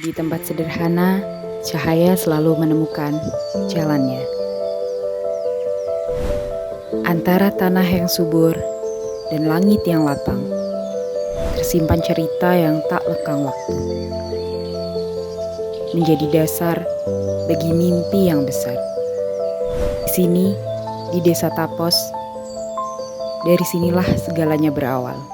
Di tempat sederhana, cahaya selalu menemukan jalannya. Antara tanah yang subur dan langit yang lapang, tersimpan cerita yang tak lekang waktu. Menjadi dasar bagi mimpi yang besar. Di sini, di Desa Tapos, dari sinilah segalanya berawal.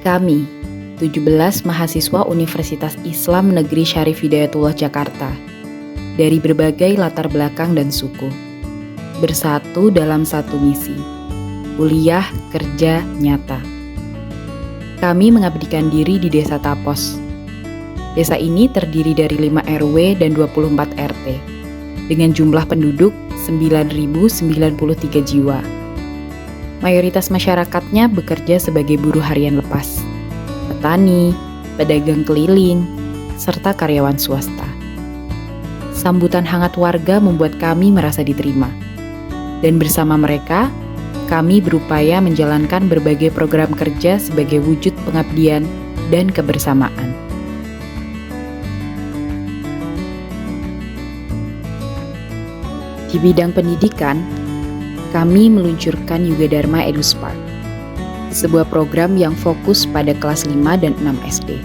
Kami, 17 mahasiswa Universitas Islam Negeri Syarif Hidayatullah Jakarta, dari berbagai latar belakang dan suku, bersatu dalam satu misi, kuliah kerja nyata. Kami mengabdikan diri di Desa Tapos. Desa ini terdiri dari 5 RW dan 24 RT, dengan jumlah penduduk 9.093 jiwa. Mayoritas masyarakatnya bekerja sebagai buruh harian lepas, petani, pedagang keliling, serta karyawan swasta. Sambutan hangat warga membuat kami merasa diterima. Dan bersama mereka, kami berupaya menjalankan berbagai program kerja sebagai wujud pengabdian dan kebersamaan. Di bidang pendidikan, kami meluncurkan Yuga Dharma EduSpark, sebuah program yang fokus pada kelas 5 dan 6 SD.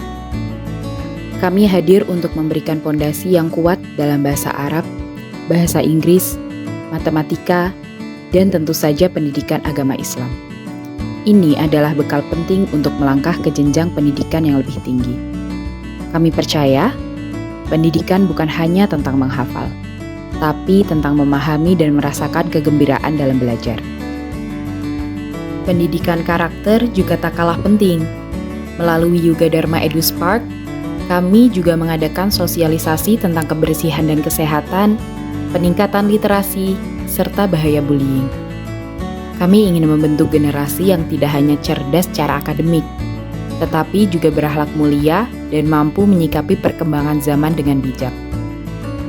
Kami hadir untuk memberikan fondasi yang kuat dalam bahasa Arab, bahasa Inggris, matematika, dan tentu saja pendidikan agama Islam. Ini adalah bekal penting untuk melangkah ke jenjang pendidikan yang lebih tinggi. Kami percaya, pendidikan bukan hanya tentang menghafal, tapi tentang memahami dan merasakan kegembiraan dalam belajar. Pendidikan karakter juga tak kalah penting. Melalui Yuga Dharma EduSpark, kami juga mengadakan sosialisasi tentang kebersihan dan kesehatan, peningkatan literasi, serta bahaya bullying. Kami ingin membentuk generasi yang tidak hanya cerdas secara akademik, tetapi juga berakhlak mulia dan mampu menyikapi perkembangan zaman dengan bijak.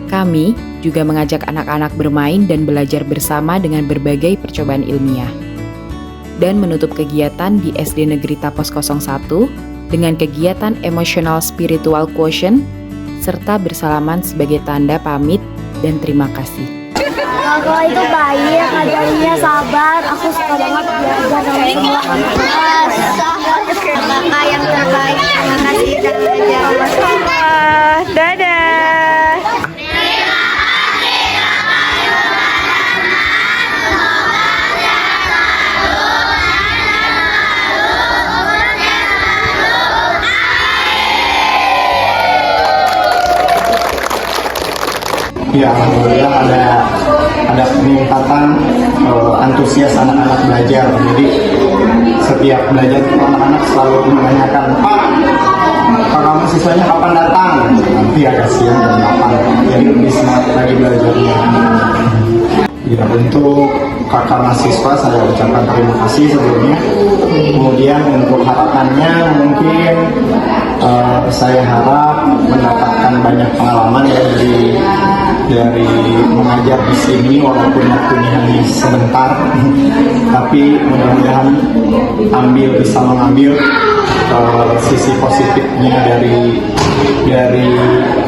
Kami juga mengajak anak-anak bermain dan belajar bersama dengan berbagai percobaan ilmiah. Dan menutup kegiatan di SD Negeri Tapos 01 dengan kegiatan emotional spiritual quotient serta bersalaman sebagai tanda pamit dan terima kasih. Kalau itu baik, ngajarinnya sabar, aku suka banget belajar sama semua anak-anak. Kakak yang terbaik, terima kasih sudah belajar. Dadah. Ya, alhamdulillah ada peningkatan antusias anak-anak belajar. Jadi setiap belajar itu anak-anak selalu menanyakan, Pak, kamu siswanya kapan datang? Nanti agak siang jam 8. Jadi lebih semangat lagi belajarnya. Ya, untuk kakak mahasiswa saya ucapkan terima kasih sebelumnya. Kemudian untuk harapannya mungkin saya harap mendapatkan banyak pengalaman ya dari mengajar di sini, walaupun waktunya hanya sebentar, tapi tapi mudah-mudahan bisa mengambil sisi positifnya dari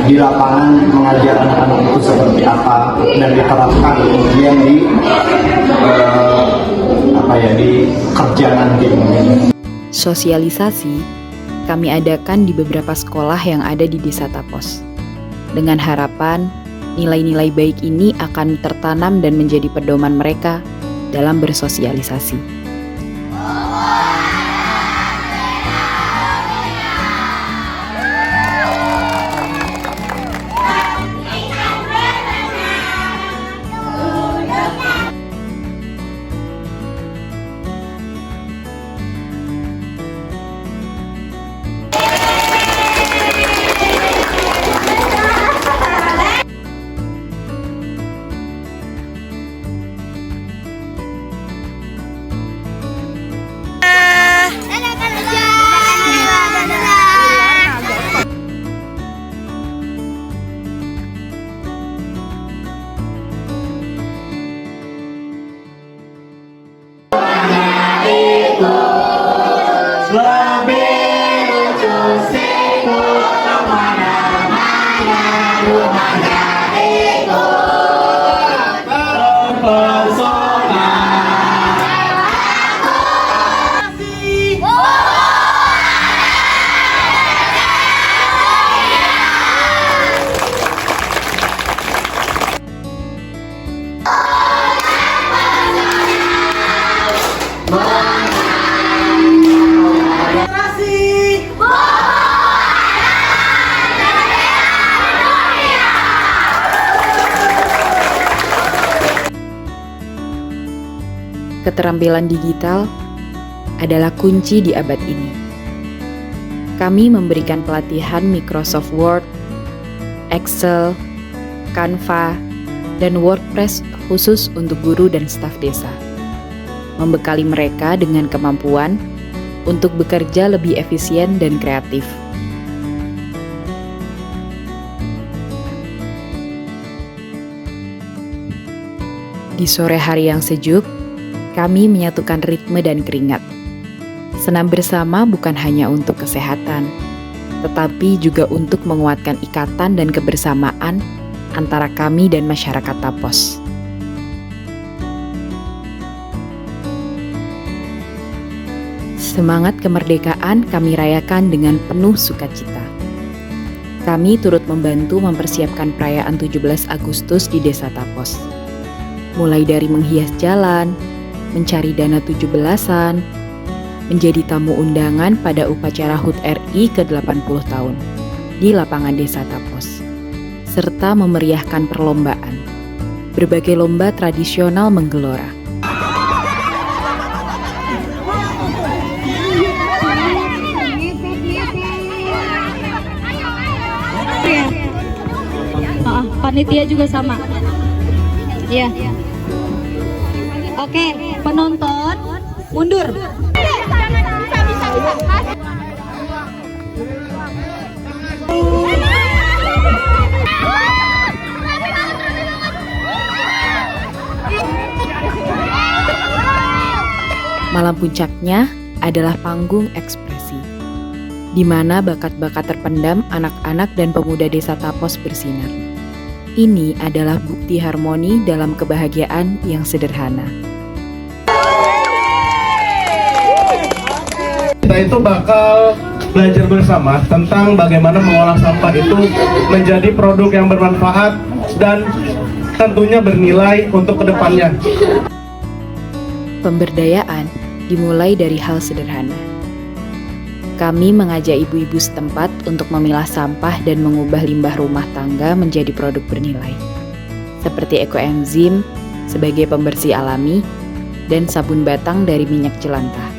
di lapangan, mengajar anak-anak itu seperti apa dan diterapkan kemudian di kerja nanti. Sosialisasi kami adakan di beberapa sekolah yang ada di Desa Tapos, dengan harapan nilai-nilai baik ini akan tertanam dan menjadi pedoman mereka dalam bersosialisasi. Keterampilan digital adalah kunci di abad ini. Kami memberikan pelatihan Microsoft Word, Excel, Canva, dan WordPress khusus untuk guru dan staf desa, membekali mereka dengan kemampuan untuk bekerja lebih efisien dan kreatif. Di sore hari yang sejuk, kami menyatukan ritme dan keringat. Senam bersama bukan hanya untuk kesehatan, tetapi juga untuk menguatkan ikatan dan kebersamaan antara kami dan masyarakat Tapos. Semangat kemerdekaan kami rayakan dengan penuh sukacita. Kami turut membantu mempersiapkan perayaan 17 Agustus di Desa Tapos. Mulai dari menghias jalan, mencari dana 17-an, menjadi tamu undangan pada upacara HUT RI ke-80 tahun di lapangan Desa Tapos, serta memeriahkan perlombaan. Berbagai lomba tradisional menggelora. Panitia juga sama. Iya. Oke, penonton mundur. Malam puncaknya adalah panggung ekspresi, di mana bakat-bakat terpendam anak-anak dan pemuda Desa Tapos bersinar. Ini adalah bukti harmoni dalam kebahagiaan yang sederhana. Kita itu bakal belajar bersama tentang bagaimana mengolah sampah itu menjadi produk yang bermanfaat dan tentunya bernilai untuk kedepannya. Pemberdayaan dimulai dari hal sederhana. Kami mengajak ibu-ibu setempat untuk memilah sampah dan mengubah limbah rumah tangga menjadi produk bernilai, seperti ekoenzim sebagai pembersih alami dan sabun batang dari minyak jelantah.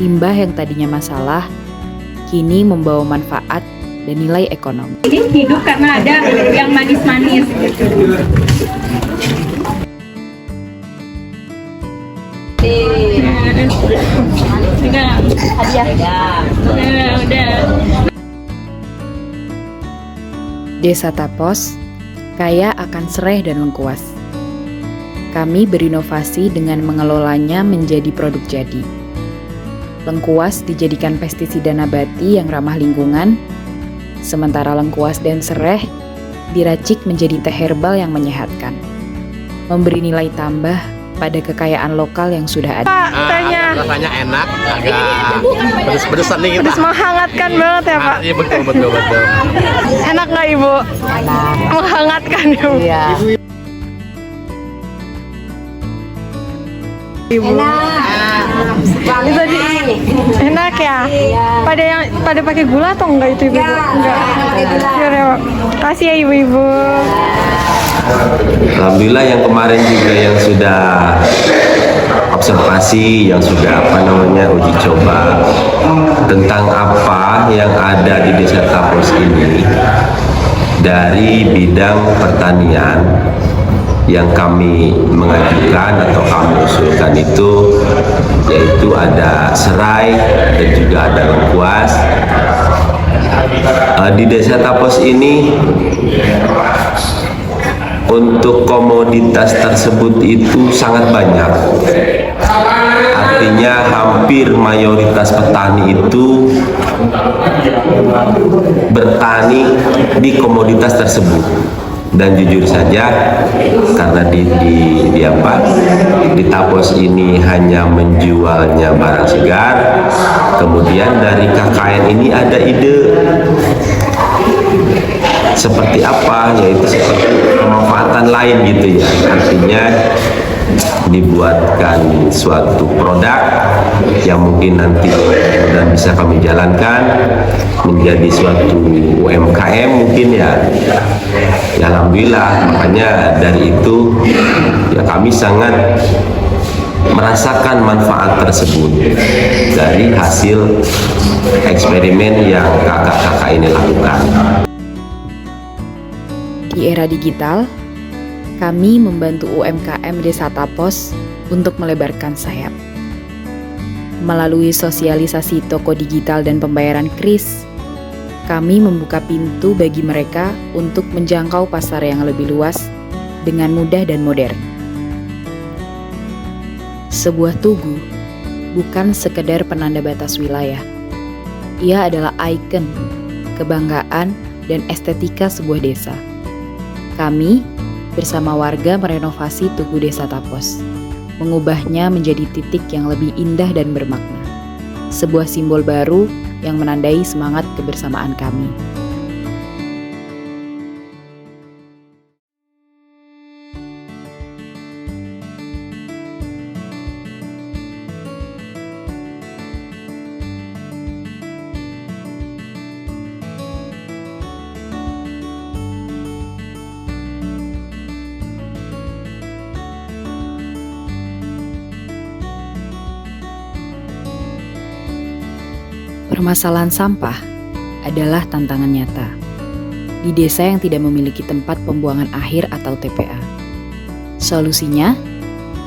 Limbah yang tadinya masalah, kini membawa manfaat dan nilai ekonomi. Ini hidup karena ada yang manis-manis. Udah, hadiah. Udah. Desa Tapos kaya akan serai dan lengkuas. Kami berinovasi dengan mengelolanya menjadi produk jadi. Lengkuas dijadikan pestisida nabati yang ramah lingkungan, sementara lengkuas dan sereh diracik menjadi teh herbal yang menyehatkan, memberi nilai tambah pada kekayaan lokal yang sudah ada. Pak, tehnya Rasanya enak, agak pedes-pedesan nih kita. pedes menghangatkan banget ya Pak. Iya betul. Enak nggak Ibu? Menghangatkan Ibu. Ibu. Ini tadi enak ya. Pada pakai gula atau enggak itu Ibu? Enggak. Ya, Pak. Kasih ya Ibu-ibu. Alhamdulillah yang kemarin juga yang sudah observasi, yang sudah uji coba tentang apa yang ada di Desa Tapos ini dari bidang pertanian yang kami mengajukan atau kami usulkan itu yaitu ada serai dan juga ada lengkuas. Di Desa Tapos ini untuk komoditas tersebut itu sangat banyak. Artinya hampir mayoritas petani itu bertani di komoditas tersebut. Dan jujur saja karena di Tapos ini hanya menjualnya barang segar, kemudian dari KKN ini ada ide seperti apa, yaitu seperti pemanfaatan lain gitu ya, artinya dibuatkan suatu produk yang mungkin nanti dan bisa kami jalankan menjadi suatu UMKM mungkin ya. Alhamdulillah, makanya dari itu ya kami sangat merasakan manfaat tersebut dari hasil eksperimen yang kakak-kakak ini lakukan. Di era digital, kami membantu UMKM Desa Tapos untuk melebarkan sayap. Melalui sosialisasi toko digital dan pembayaran kris, kami membuka pintu bagi mereka untuk menjangkau pasar yang lebih luas dengan mudah dan modern. Sebuah tugu bukan sekedar penanda batas wilayah. Ia adalah ikon, kebanggaan, dan estetika sebuah desa. Kami bersama warga merenovasi Tugu Desa Tapos, mengubahnya menjadi titik yang lebih indah dan bermakna. Sebuah simbol baru yang menandai semangat kebersamaan kami. Permasalahan sampah adalah tantangan nyata di desa yang tidak memiliki tempat pembuangan akhir atau TPA. Solusinya,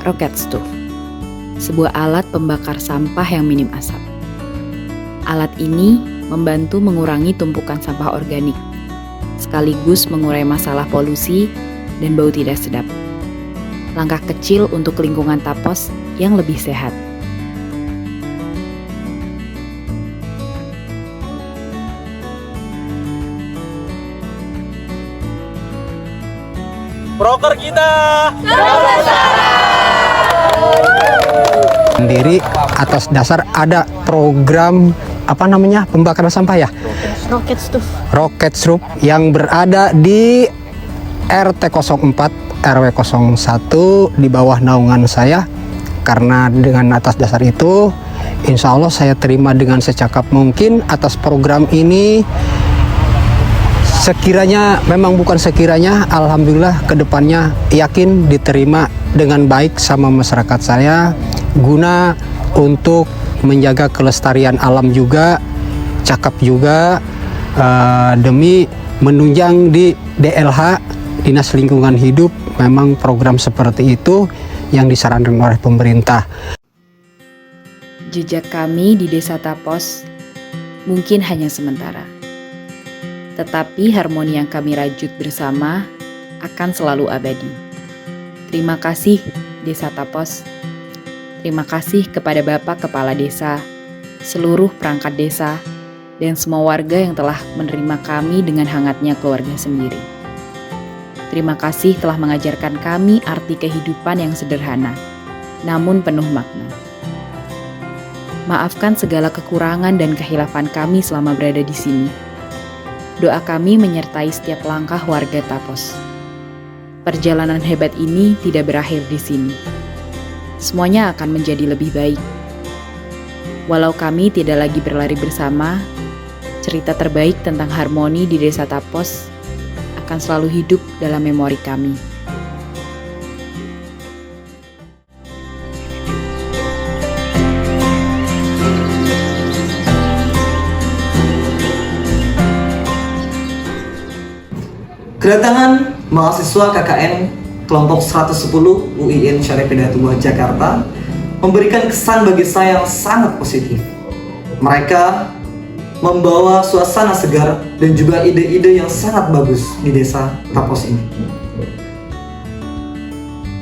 rocket stove, sebuah alat pembakar sampah yang minim asap. Alat ini membantu mengurangi tumpukan sampah organik, sekaligus mengurai masalah polusi dan bau tidak sedap. Langkah kecil untuk lingkungan Tapos yang lebih sehat. Broker kita sendiri atas dasar ada program pembakaran sampah ya, rocket stove yang berada di RT 04 RW 01 di bawah naungan saya. Karena dengan atas dasar itu insya Allah saya terima dengan secakap mungkin atas program ini. Sekiranya alhamdulillah kedepannya yakin diterima dengan baik sama masyarakat saya guna untuk menjaga kelestarian alam juga, cakep juga, demi menunjang di DLH Dinas Lingkungan Hidup. Memang program seperti itu yang disarankan oleh pemerintah. Jejak kami di Desa Tapos mungkin hanya sementara. Tetapi harmoni yang kami rajut bersama akan selalu abadi. Terima kasih Desa Tapos. Terima kasih kepada Bapak Kepala Desa, seluruh perangkat desa, dan semua warga yang telah menerima kami dengan hangatnya keluarga sendiri. Terima kasih telah mengajarkan kami arti kehidupan yang sederhana, namun penuh makna. Maafkan segala kekurangan dan kehilafan kami selama berada di sini. Doa kami menyertai setiap langkah warga Tapos. Perjalanan hebat ini tidak berakhir di sini. Semuanya akan menjadi lebih baik. Walau kami tidak lagi berlari bersama, cerita terbaik tentang harmoni di Desa Tapos akan selalu hidup dalam memori kami. Kedatangan mahasiswa KKN kelompok 110 UIN Syarif Hidayatullah Jakarta memberikan kesan bagi saya yang sangat positif. Mereka membawa suasana segar dan juga ide-ide yang sangat bagus di Desa Tapos ini.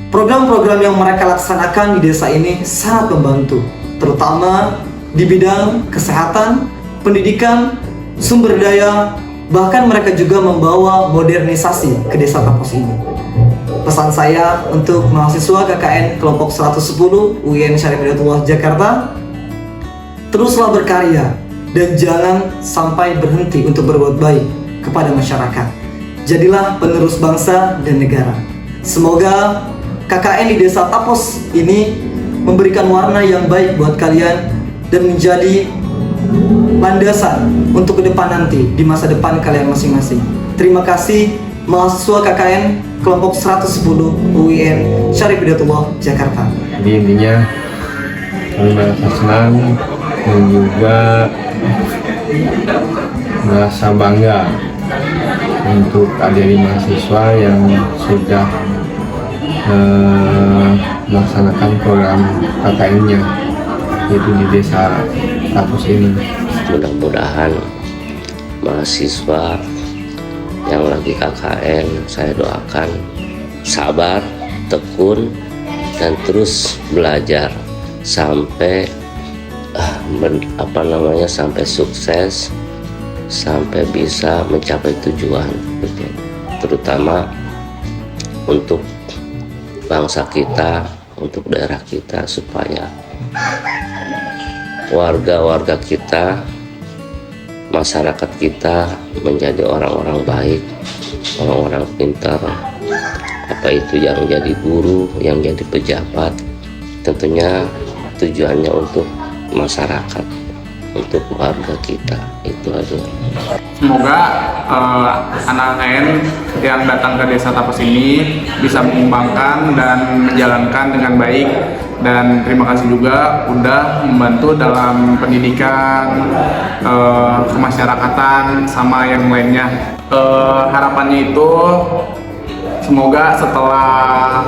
Program-program yang mereka laksanakan di desa ini sangat membantu, terutama di bidang kesehatan, pendidikan, sumber daya, bahkan mereka juga membawa modernisasi ke Desa Tapos ini. Pesan saya untuk mahasiswa KKN kelompok 110 UIN Syarif Hidayatullah Jakarta, teruslah berkarya dan jangan sampai berhenti untuk berbuat baik kepada masyarakat. Jadilah penerus bangsa dan negara. Semoga KKN di Desa Tapos ini memberikan warna yang baik buat kalian dan menjadi landasan untuk ke depan nanti di masa depan kalian masing-masing. Terima kasih mahasiswa KKN kelompok 110 UIN Syarif Hidayatullah Jakarta. Jadi intinya kami merasa senang dan juga merasa bangga untuk adik-adik mahasiswa yang sudah melaksanakan program KKN-nya yaitu di Desa Tapos ini. Mudah-mudahan mahasiswa yang lagi KKN, saya doakan sabar, tekun, dan terus belajar sampai sampai sukses, sampai bisa mencapai tujuan, terutama untuk bangsa kita, untuk daerah kita, supaya warga-warga kita, masyarakat kita menjadi orang-orang baik, orang-orang pintar, apa itu yang jadi guru, yang jadi pejabat, tentunya tujuannya untuk masyarakat, untuk warga kita, itu aja. Semoga anak KKN yang datang ke Desa Tapos ini bisa mengembangkan dan menjalankan dengan baik. Dan terima kasih juga udah membantu dalam pendidikan, kemasyarakatan, sama yang lainnya. Harapannya itu semoga setelah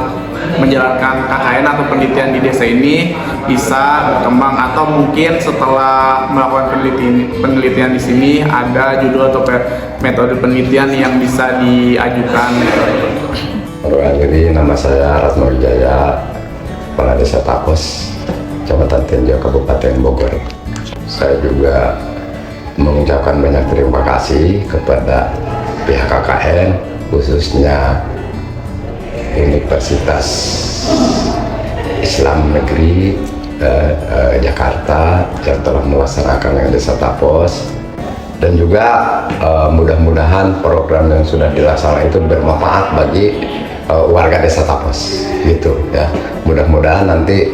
menjalankan KKN atau penelitian di desa ini bisa berkembang, atau mungkin setelah melakukan penelitian di sini ada judul atau metode penelitian yang bisa diajukan. Jadi nama saya Ratno Wijaya, Kepala Desa Tapos, Kecamatan Tenjo, Kabupaten Bogor. Saya juga mengucapkan banyak terima kasih kepada pihak KKN, khususnya Universitas Islam Negeri Jakarta yang telah melaksanakan Desa Tapos, dan juga mudah-mudahan program yang sudah dilaksanakan itu bermanfaat bagi warga Desa Tapos, gitu ya. Mudah-mudahan nanti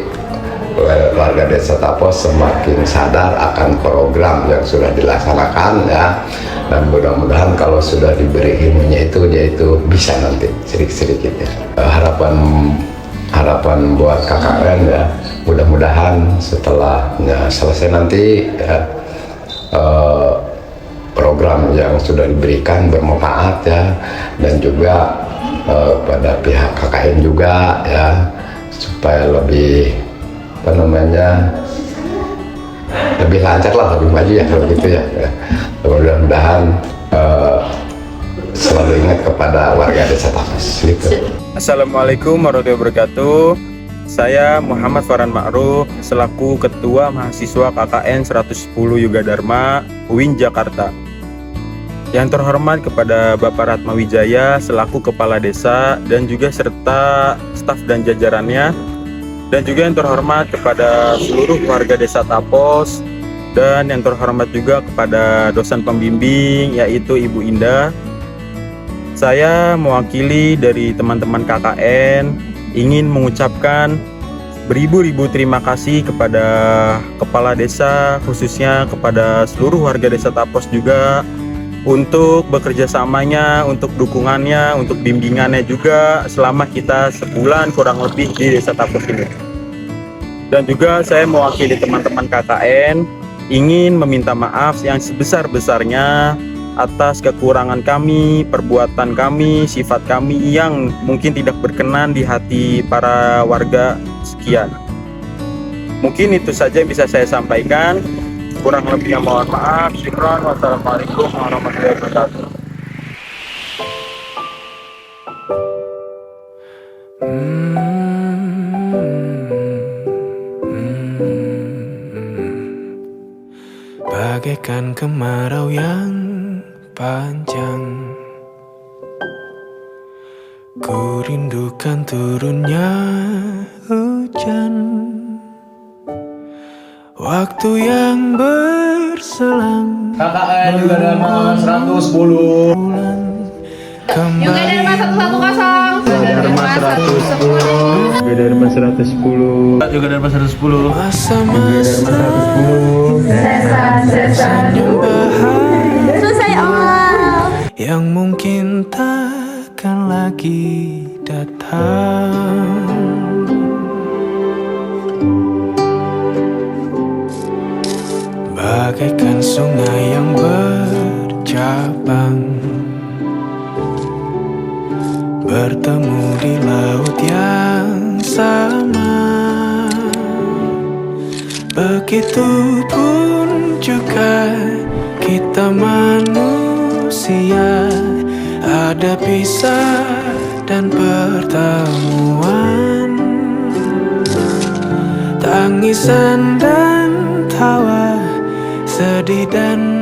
warga Desa Tapos semakin sadar akan program yang sudah dilaksanakan ya, dan mudah-mudahan kalau sudah diberi ilmunya itu dia itu bisa nanti sedikit-sedikit ya. Harapan buat KKN ya, mudah-mudahan setelahnya selesai nanti ya, program yang sudah diberikan bermanfaat ya, dan juga pada pihak KKN juga ya, supaya lebih lebih lancar lah, lebih maju ya kalau gitu ya. Mudah-mudahan selalu ingat kepada warga Desa Tapos gitu. Assalamualaikum warahmatullahi wabarakatuh. Saya Muhammad Farhan Ma'ruf selaku Ketua Mahasiswa KKN 110 Yoga Dharma UIN Jakarta. Yang terhormat kepada Bapak Ratma Wijaya selaku Kepala Desa dan juga serta staf dan jajarannya. Dan juga yang terhormat kepada seluruh warga Desa Tapos. Dan yang terhormat juga kepada dosen pembimbing yaitu Ibu Indah. Saya mewakili dari teman-teman KKN ingin mengucapkan beribu-ribu terima kasih kepada Kepala Desa, khususnya kepada seluruh warga Desa Tapos juga untuk bekerja samanya, untuk dukungannya, untuk bimbingannya juga selama kita sebulan kurang lebih di Desa Tapos ini. Dan juga saya mewakili teman-teman KKN ingin meminta maaf yang sebesar-besarnya atas kekurangan kami, perbuatan kami, sifat kami yang mungkin tidak berkenan di hati para warga sekian. Mungkin itu saja yang bisa saya sampaikan. Kurang lebihnya mohon maaf. Syukran. Wassalamualaikum warahmatullahi wabarakatuh. Bagaikan kemarau yang panjang, ku rindukan turunnya hujan, waktu yang berselang. KKN Yoga Dharma 110. Yoga Dharma 110. Yoga Dharma 110. Yoga Dharma 110. Yoga Dharma 110. Masa-masa senyum bahagia Selesai awal. yang mungkin takkan lagi datang. Bagaikan sungai yang bercabang, bertemu di laut yang sama. Begitupun juga kita manusia, ada pisah dan pertemuan, tangisan dan tawa, sedih dan